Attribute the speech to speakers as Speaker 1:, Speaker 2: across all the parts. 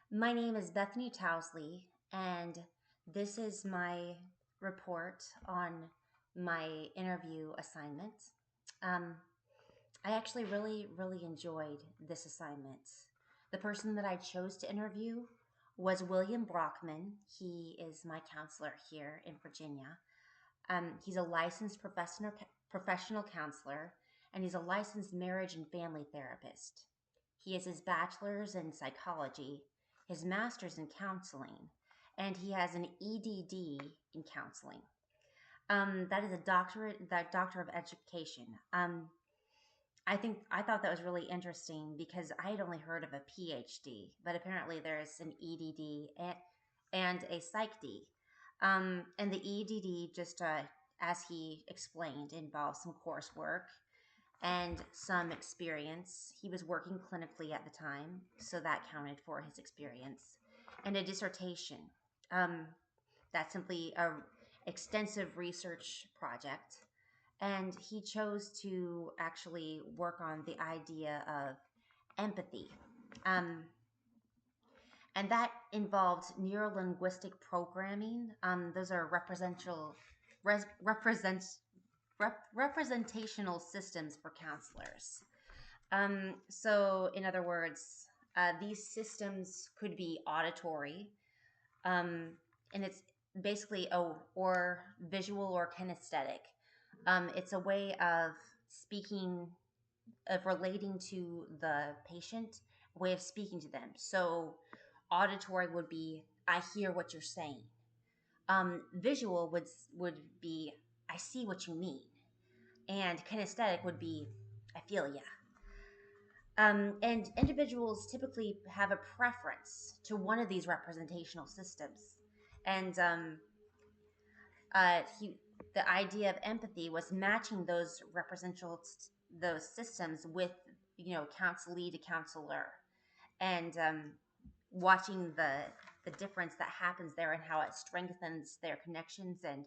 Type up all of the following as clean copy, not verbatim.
Speaker 1: My name is Bethany Towsley, and this is my report on my interview assignment. Um, I actually really enjoyed this assignment. The person that I chose to interview was William Brockman. He is my counselor here in Virginia. He's a licensed professional counselor, and he's a licensed marriage and family therapist. He has his bachelor's in psychology, his master's in counseling, and he has an EDD in counseling. That is a doctorate, that doctor of education. I thought that was really interesting because I had only heard of a PhD, but apparently there's an EDD and a PsyD. And the EDD, just as he explained, involves some coursework and some experience. He was working clinically at the time, so that counted for his experience, and a dissertation. Um, that's simply a extensive research project, and he chose to actually work on the idea of empathy. Um, and that involved neurolinguistic programming. Those are representational systems for counselors. So, in other words, these systems could be auditory, and it's basically or visual or kinesthetic. It's a way of speaking, of relating to the patient, a way of speaking to them. So, auditory would be I hear what you're saying. Visual would be I see what you mean, and kinesthetic would be I feel ya. And individuals typically have a preference to one of these representational systems. And the idea of empathy was matching those representational those systems with counselee to counselor, and watching the difference that happens there and how it strengthens their connections and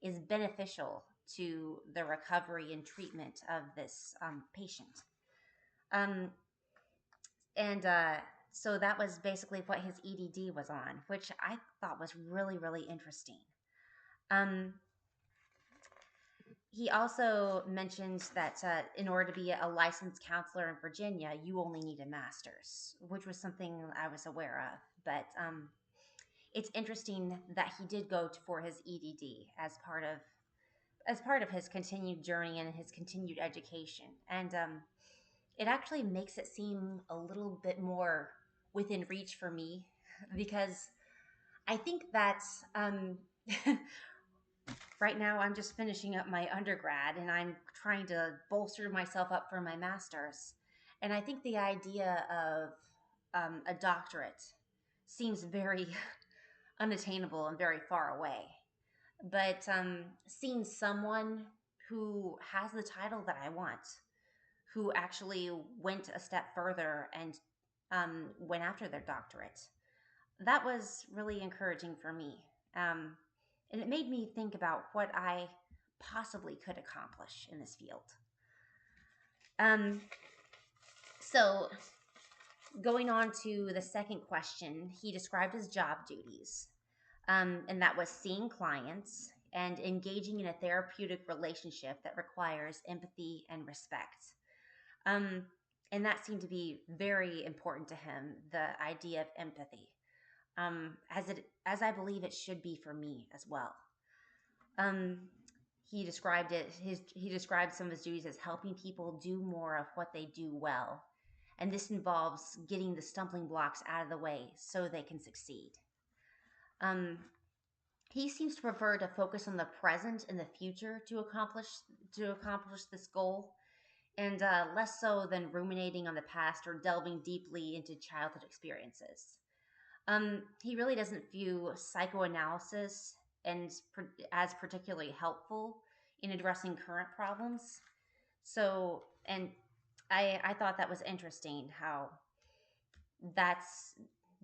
Speaker 1: is beneficial to the recovery and treatment of this patient. Um, and So that was basically what his EDD was on, which I thought was really interesting. Um, he also mentioned that in order to be a licensed counselor in Virginia, you only need a master's, which was something I was aware of. But it's interesting that he did for his EDD as part of his continued journey and his continued education. And it actually makes it seem a little bit more within reach for me because I think that right now I'm just finishing up my undergrad and I'm trying to bolster myself up for my master's. And I think the idea of a doctorate seems very unattainable and very far away. But seeing someone who has the title that I want, who actually went a step further and went after their doctorate, that was really encouraging for me. And it made me think about what I possibly could accomplish in this field. Um, so, going on to the second question, he described his job duties, and that was seeing clients and engaging in a therapeutic relationship that requires empathy and respect. Um, and that seemed to be very important to him, the idea of empathy, as I believe it should be for me as well. Um, he described some of his duties as helping people do more of what they do well, and this involves getting the stumbling blocks out of the way so they can succeed. Um, he seems to prefer to focus on the present and the future to accomplish this goal, and less so than ruminating on the past or delving deeply into childhood experiences. He really doesn't view psychoanalysis as particularly helpful in addressing current problems. So, and I thought that was interesting how that's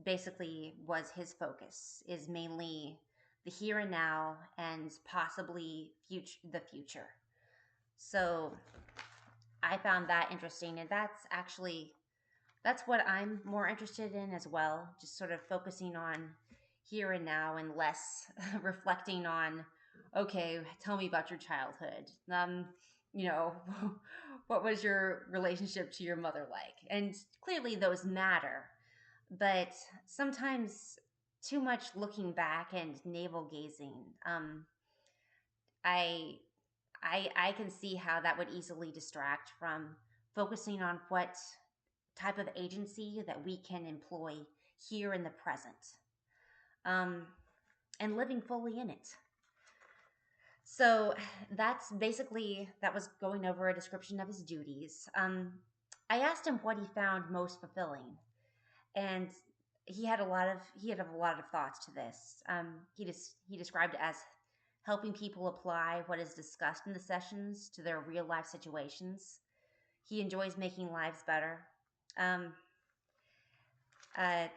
Speaker 1: basically was his focus is mainly the here and now and possibly the future. So I found that interesting, and That's what I'm more interested in as well, just sort of focusing on here and now and less reflecting on, okay, tell me about your childhood. You know, what was your relationship to your mother like? And clearly those matter, but sometimes too much looking back and navel gazing. I I can see how that would easily distract from focusing on what type of agency that we can employ here in the present, um, and living fully in it. So that's basically that was going over a description of his duties. I asked him what he found most fulfilling, and he had a lot of thoughts to this. He described it as helping people apply what is discussed in the sessions to their real life situations. He enjoys making lives better. Um, uh,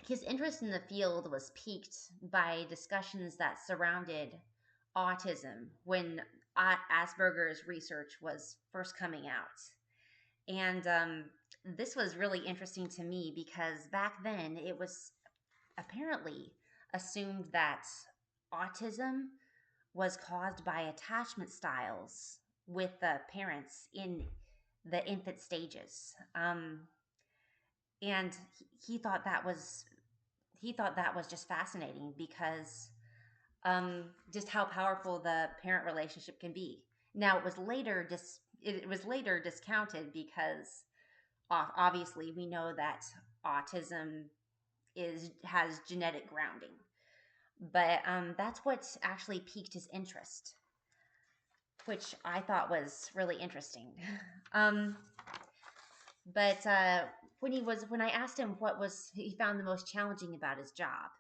Speaker 1: his interest in the field was piqued by discussions that surrounded autism when Asperger's research was first coming out. And this was really interesting to me because back then it was apparently assumed that autism was caused by attachment styles with the parents in the infant stages. And he thought that was just fascinating because just how powerful the parent relationship can be. Now it was later discounted because obviously we know that autism is has genetic grounding, but that's what actually piqued his interest, which I thought was really interesting. um, but when I asked him what was he found the most challenging about his job,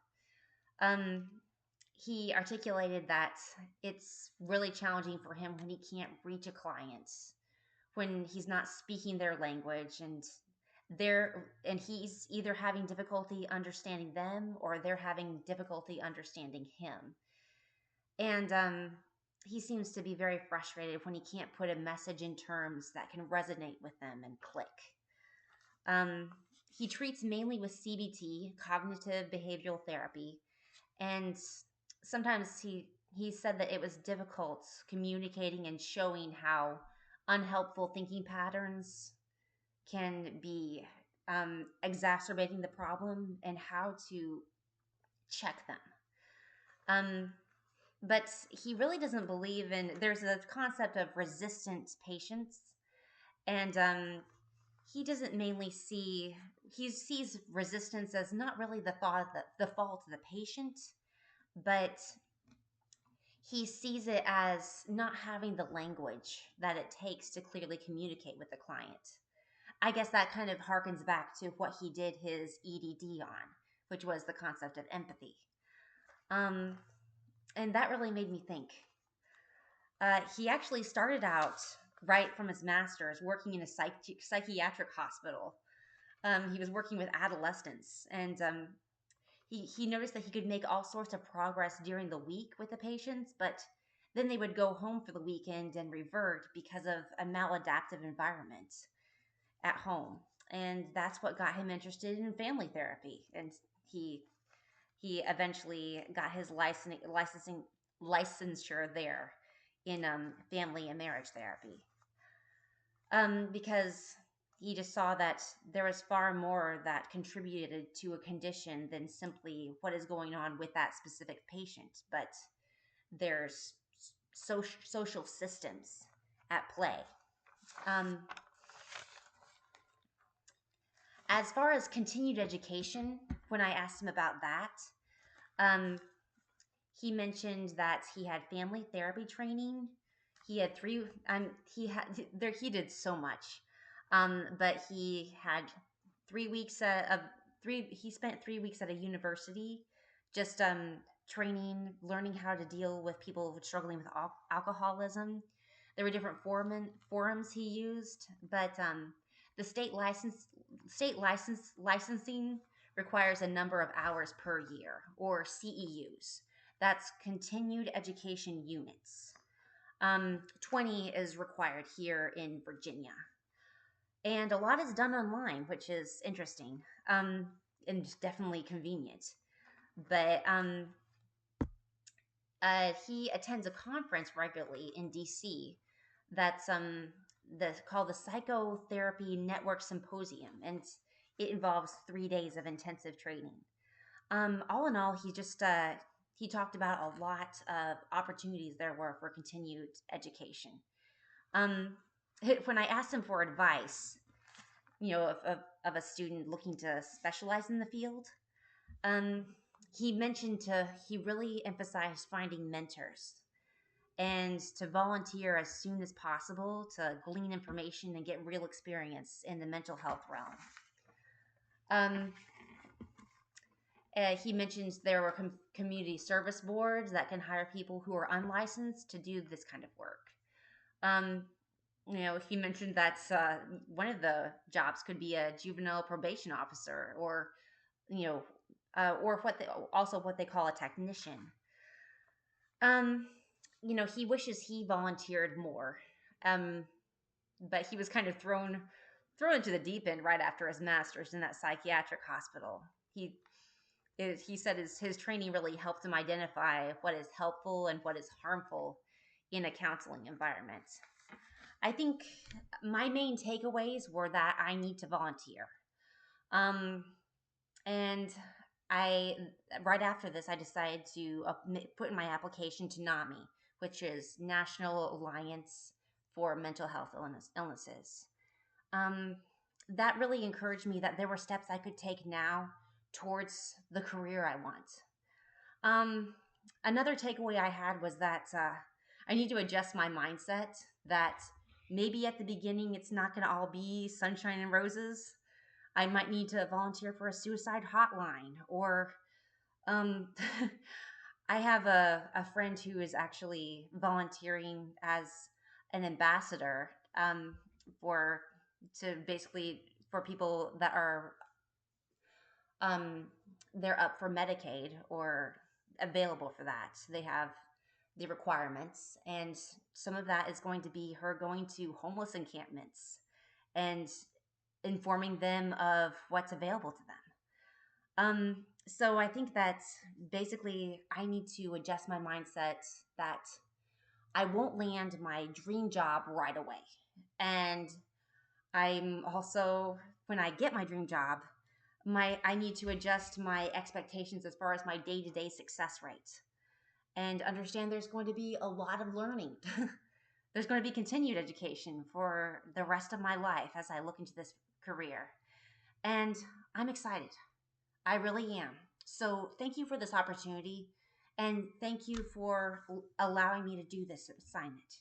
Speaker 1: um, he articulated that it's really challenging for him when he can't reach a client, when he's not speaking their language, and he's either having difficulty understanding them or they're having difficulty understanding him. And he seems to be very frustrated when he can't put a message in terms that can resonate with them and click. Um, he treats mainly with CBT, cognitive behavioral therapy, and sometimes he said that it was difficult communicating and showing how unhelpful thinking patterns can be exacerbating the problem and how to check them. But he really doesn't believe in. There's a concept of resistant patients, and he doesn't mainly see. He sees resistance as not really the fault of the patient, but he sees it as not having the language that it takes to clearly communicate with the client. I guess that kind of harkens back to what he did his EDD on, which was the concept of empathy. Um, and that really made me think. He actually started out right from his master's working in a psychiatric hospital. He was working with adolescents, and he noticed that he could make all sorts of progress during the week with the patients, but then they would go home for the weekend and revert because of a maladaptive environment at home. And that's what got him interested in family therapy. And he he eventually got his licensure there in family and marriage therapy, because he just saw that there was far more that contributed to a condition than simply what is going on with that specific patient, but there's social systems at play. Um, as far as continued education, when I asked him about that, um, he mentioned that he had family therapy training. He had three. He had there. He did so much, but he had 3 weeks of three. He spent 3 weeks at a university, just training, learning how to deal with people struggling with alcoholism. There were different forums he used, but the licensing requires a number of hours per year, or CEUs. That's continued education units. 20 is required here in Virginia. And a lot is done online, which is interesting, and definitely convenient. But he attends a conference regularly in DC that's called the Psychotherapy Network Symposium, and it involves 3 days of intensive training. All in all, he talked about a lot of opportunities there were for continued education. Um, when I asked him for advice, of a student looking to specialize in the field, um, he really emphasized finding mentors and to volunteer as soon as possible to glean information and get real experience in the mental health realm. Um, he mentions there were community service boards that can hire people who are unlicensed to do this kind of work. Um, he mentioned that one of the jobs could be a juvenile probation officer, or or what they call a technician. Um, he wishes he volunteered more, um, but he was kind of thrown into the deep end right after his master's in that psychiatric hospital. He said his training really helped him identify what is helpful and what is harmful in a counseling environment. I think my main takeaways were that I need to volunteer. Um, and I right after this, I decided to put in my application to NAMI, which is National Alliance for Mental Health Illnesses. Um, that really encouraged me that there were steps I could take now towards the career I want. Um, Another takeaway I had was that I need to adjust my mindset that maybe at the beginning it's not going to all be sunshine and roses. I might need to volunteer for a suicide hotline, or um, I have a friend who is actually volunteering as an ambassador for to basically for people that are um, they're up for Medicaid or available for that. They have the requirements, and some of that is going to be her going to homeless encampments and informing them of what's available to them. So I think that basically I need to adjust my mindset that I won't land my dream job right away. And I'm also, when I get my dream job, I need to adjust my expectations as far as my day-to-day success rate and understand there's going to be a lot of learning. There's going to be continued education for the rest of my life as I look into this career. And I'm excited. I really am. So thank you for this opportunity, and thank you for allowing me to do this assignment.